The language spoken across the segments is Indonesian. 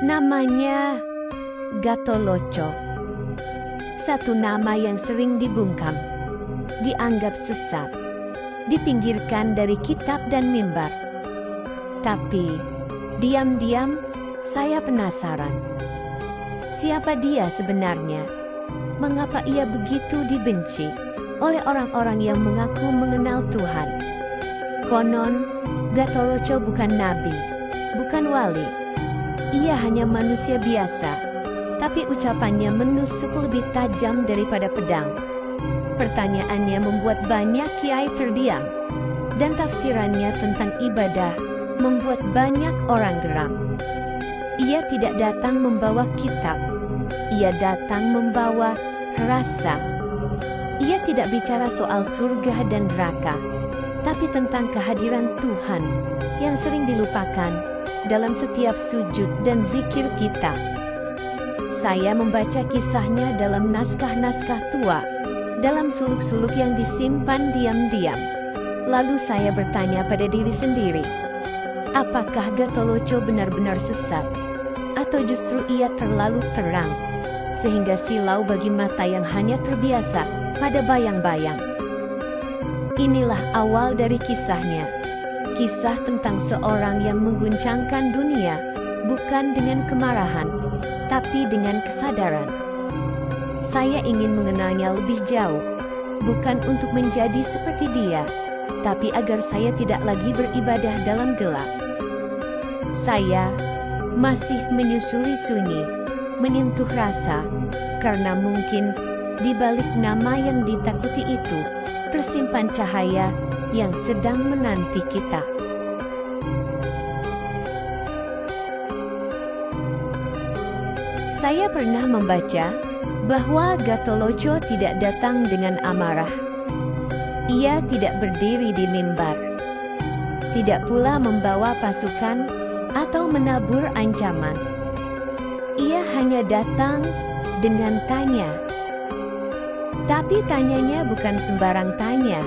Namanya Gatholoco. Satu nama yang sering dibungkam, dianggap sesat, dipinggirkan dari kitab dan mimbar. Tapi, diam-diam saya penasaran. Siapa dia sebenarnya? Mengapa ia begitu dibenci oleh orang-orang yang mengaku mengenal Tuhan? Konon, Gatholoco bukan nabi, bukan wali. Ia hanya manusia biasa, tapi ucapannya menusuk lebih tajam daripada pedang. Pertanyaannya membuat banyak kiai terdiam, dan tafsirannya tentang ibadah membuat banyak orang geram. Ia tidak datang membawa kitab, ia datang membawa rasa. Ia tidak bicara soal surga dan neraka, tapi tentang kehadiran Tuhan yang sering dilupakan dalam setiap sujud dan zikir kita. Saya membaca kisahnya dalam naskah-naskah tua, dalam suluk-suluk yang disimpan diam-diam. Lalu saya bertanya pada diri sendiri, apakah Gatholoco benar-benar sesat? Atau justru ia terlalu terang, sehingga silau bagi mata yang hanya terbiasa pada bayang-bayang? Inilah awal dari kisahnya. Kisah tentang seorang yang mengguncangkan dunia, bukan dengan kemarahan, tapi dengan kesadaran. Saya ingin mengenalnya lebih jauh, bukan untuk menjadi seperti dia, tapi agar saya tidak lagi beribadah dalam gelap. Saya masih menyusuri sunyi, menyentuh rasa, karena mungkin di balik nama yang ditakuti itu tersimpan cahaya yang sedang menanti kita. Saya pernah membaca bahwa Gatholoco tidak datang dengan amarah. Ia tidak berdiri di mimbar, tidak pula membawa pasukan atau menabur ancaman. Ia hanya datang dengan tanya. Tapi tanyanya bukan sembarang tanya.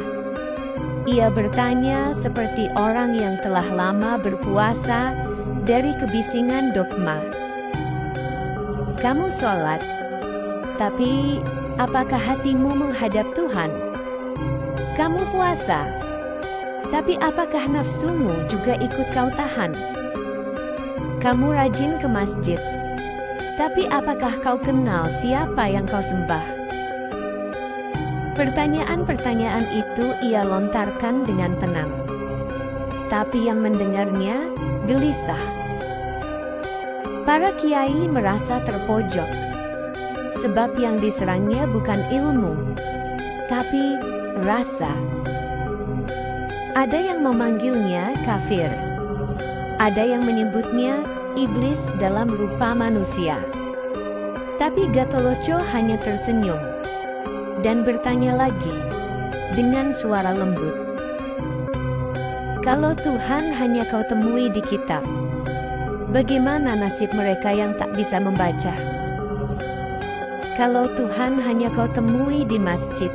Ia bertanya seperti orang yang telah lama berpuasa dari kebisingan dogma. Kamu sholat, tapi apakah hatimu menghadap Tuhan? Kamu puasa, tapi apakah nafsumu juga ikut kau tahan? Kamu rajin ke masjid, tapi apakah kau kenal siapa yang kau sembah? Pertanyaan-pertanyaan itu ia lontarkan dengan tenang, tapi yang mendengarnya gelisah. Para kiai merasa terpojok, sebab yang diserangnya bukan ilmu, tapi rasa. Ada yang memanggilnya kafir, ada yang menyebutnya iblis dalam rupa manusia. Tapi Gatholoco hanya tersenyum dan bertanya lagi dengan suara lembut. Kalau Tuhan hanya kau temui di kitab, bagaimana nasib mereka yang tak bisa membaca? Kalau Tuhan hanya kau temui di masjid,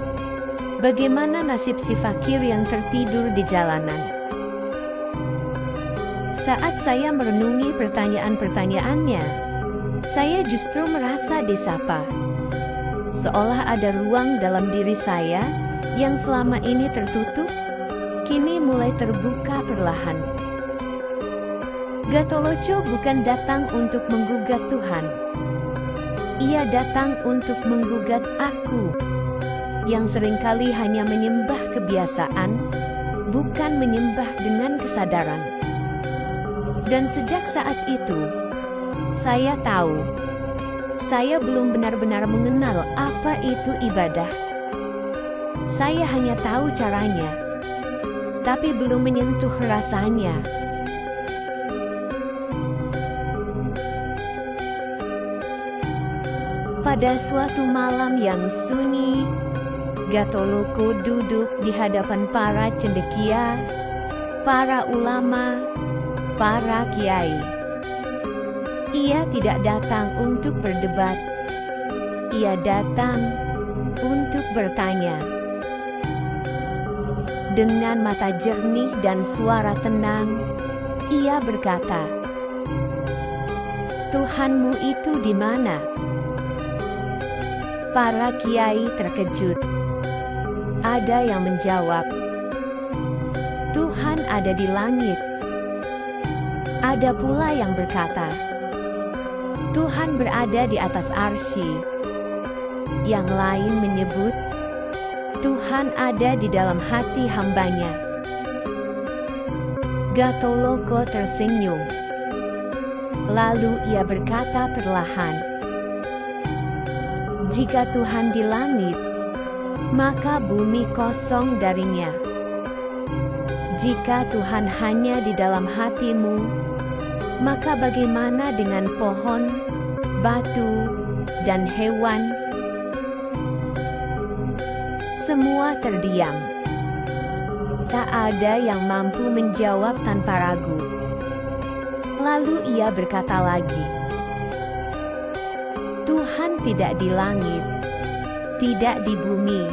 bagaimana nasib si fakir yang tertidur di jalanan? Saat saya merenungi pertanyaan-pertanyaannya, saya justru merasa disapa. Seolah ada ruang dalam diri saya yang selama ini tertutup, kini mulai terbuka perlahan. Gatholoco bukan datang untuk menggugat Tuhan. Ia datang untuk menggugat aku, yang seringkali hanya menyembah kebiasaan, bukan menyembah dengan kesadaran. Dan sejak saat itu, saya tahu, saya belum benar-benar mengenal apa itu ibadah. Saya hanya tahu caranya, tapi belum menyentuh rasanya. Pada suatu malam yang sunyi, Gatholoco duduk di hadapan para cendekia, para ulama, para kiai. Ia tidak datang untuk berdebat. Ia datang untuk bertanya. Dengan mata jernih dan suara tenang, ia berkata, Tuhanmu itu di mana?" Para kiai terkejut. Ada yang menjawab, "Tuhan ada di langit." Ada pula yang berkata, "Tuhan berada di atas arsy." Yang lain menyebut, "Tuhan ada di dalam hati hambanya." Gatholoco tersenyum. Lalu ia berkata perlahan, "Jika Tuhan di langit, maka bumi kosong darinya. Jika Tuhan hanya di dalam hatimu, maka bagaimana dengan pohon, batu, dan hewan?" Semua terdiam. Tak ada yang mampu menjawab tanpa ragu. Lalu ia berkata lagi, "Tuhan tidak di langit, tidak di bumi,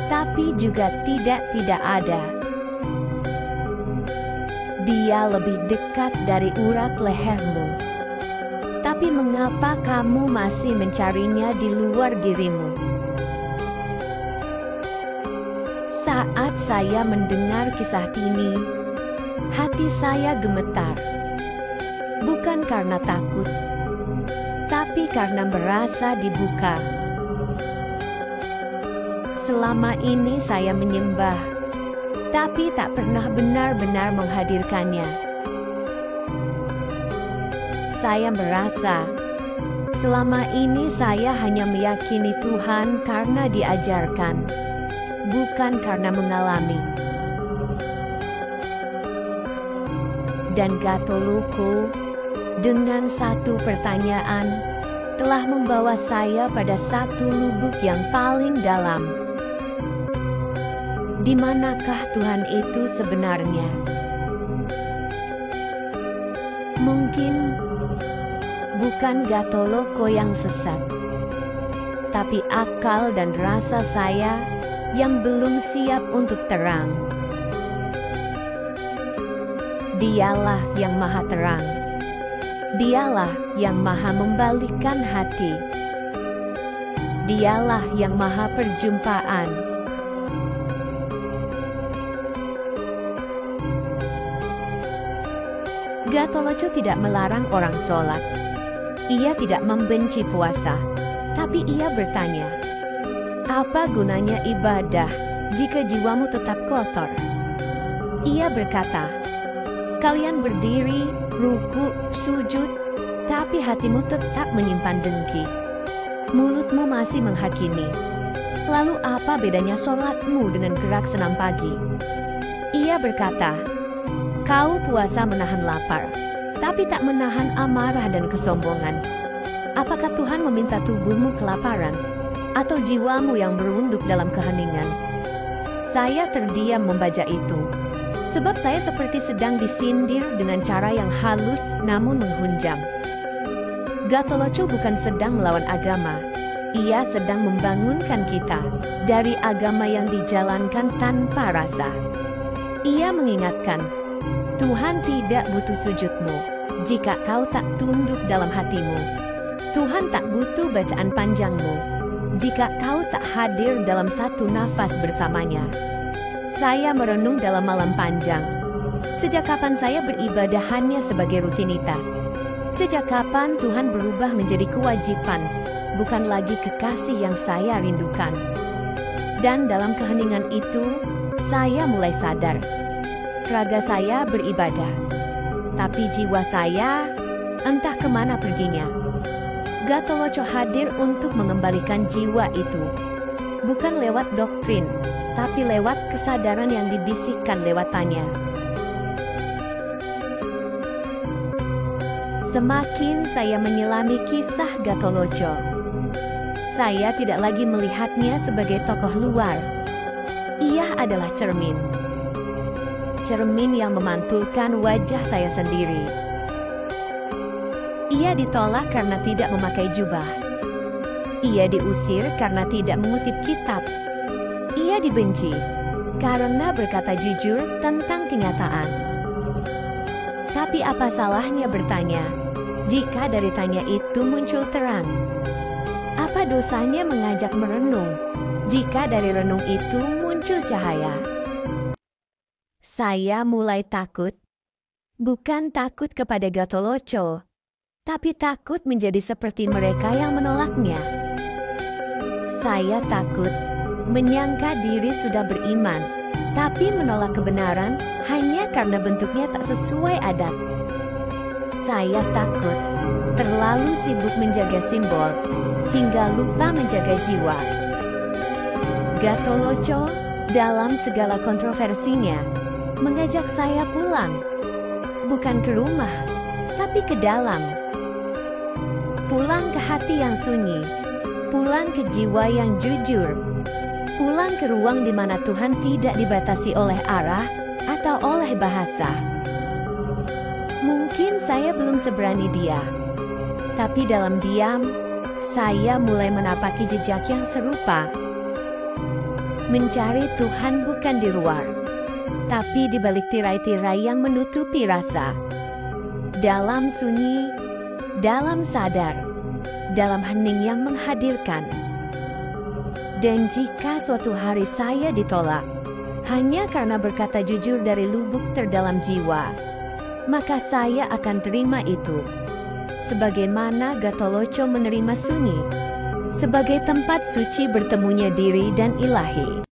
tapi juga tidak ada. Dia lebih dekat dari urat lehermu. Tapi mengapa kamu masih mencarinya di luar dirimu?" Saat saya mendengar kisah ini, hati saya gemetar. Bukan karena takut, tapi karena merasa dibuka. Selama ini saya menyembah, tapi tak pernah benar-benar menghadirkannya. Saya merasa, selama ini saya hanya meyakini Tuhan karena diajarkan, bukan karena mengalami. Dan Gatholoco, dengan satu pertanyaan, telah membawa saya pada satu lubuk yang paling dalam. Di manakah Tuhan itu sebenarnya? Mungkin bukan Gatholoco yang sesat, tapi akal dan rasa saya yang belum siap untuk terang. Dialah yang maha terang. Dialah yang maha membalikkan hati. Dialah yang maha perjumpaan. Gatholoco tidak melarang orang sholat. Ia tidak membenci puasa. Tapi ia bertanya, "Apa gunanya ibadah jika jiwamu tetap kotor?" Ia berkata, "Kalian berdiri, ruku, sujud, tapi hatimu tetap menyimpan dengki. Mulutmu masih menghakimi. Lalu apa bedanya sholatmu dengan gerak senam pagi?" Ia berkata, "Kau puasa menahan lapar, tapi tak menahan amarah dan kesombongan. Apakah Tuhan meminta tubuhmu kelaparan, atau jiwamu yang merunduk dalam keheningan?" Saya terdiam membaca itu, sebab saya seperti sedang disindir dengan cara yang halus namun menghunjam. Gatholoco bukan sedang melawan agama. Ia sedang membangunkan kita dari agama yang dijalankan tanpa rasa. Ia mengingatkan, Tuhan tidak butuh sujudmu jika kau tak tunduk dalam hatimu. Tuhan tak butuh bacaan panjangmu jika kau tak hadir dalam satu nafas bersamanya. Saya merenung dalam malam panjang. Sejak kapan saya beribadah hanya sebagai rutinitas? Sejak kapan Tuhan berubah menjadi kewajiban, bukan lagi kekasih yang saya rindukan? Dan dalam keheningan itu, saya mulai sadar. Raga saya beribadah, tapi jiwa saya entah kemana perginya. Gatholoco hadir untuk mengembalikan jiwa itu, bukan lewat doktrin, tapi lewat kesadaran yang dibisikkan lewatannya. Semakin saya menyelami kisah Gatholoco, saya tidak lagi melihatnya sebagai tokoh luar. Ia adalah cermin. Cermin yang memantulkan wajah saya sendiri. Ia ditolak karena tidak memakai jubah. Ia diusir karena tidak mengutip kitab. Ia dibenci karena berkata jujur tentang kenyataan. Tapi apa salahnya bertanya, Jika dari tanya itu muncul terang, apa dosanya mengajak merenung jika dari renung itu muncul cahaya? Saya mulai takut, bukan takut kepada Gatholoco, tapi takut menjadi seperti mereka yang menolaknya. Saya takut menyangka diri sudah beriman, tapi menolak kebenaran hanya karena bentuknya tak sesuai adat. Saya takut terlalu sibuk menjaga simbol, hingga lupa menjaga jiwa. Gatholoco dalam segala kontroversinya mengajak saya pulang, bukan ke rumah, tapi ke dalam. Pulang ke hati yang sunyi, pulang ke jiwa yang jujur, pulang ke ruang di mana Tuhan tidak dibatasi oleh arah atau oleh bahasa. Mungkin saya belum seberani dia, tapi dalam diam, saya mulai menapaki jejak yang serupa. Mencari Tuhan bukan di luar, tapi di balik tirai-tirai yang menutupi rasa. Dalam sunyi, dalam sadar, dalam hening yang menghadirkan. Dan jika suatu hari saya ditolak, hanya karena berkata jujur dari lubuk terdalam jiwa, maka saya akan terima itu. Sebagaimana Gatholoco menerima sunyi, sebagai tempat suci bertemunya diri dan ilahi.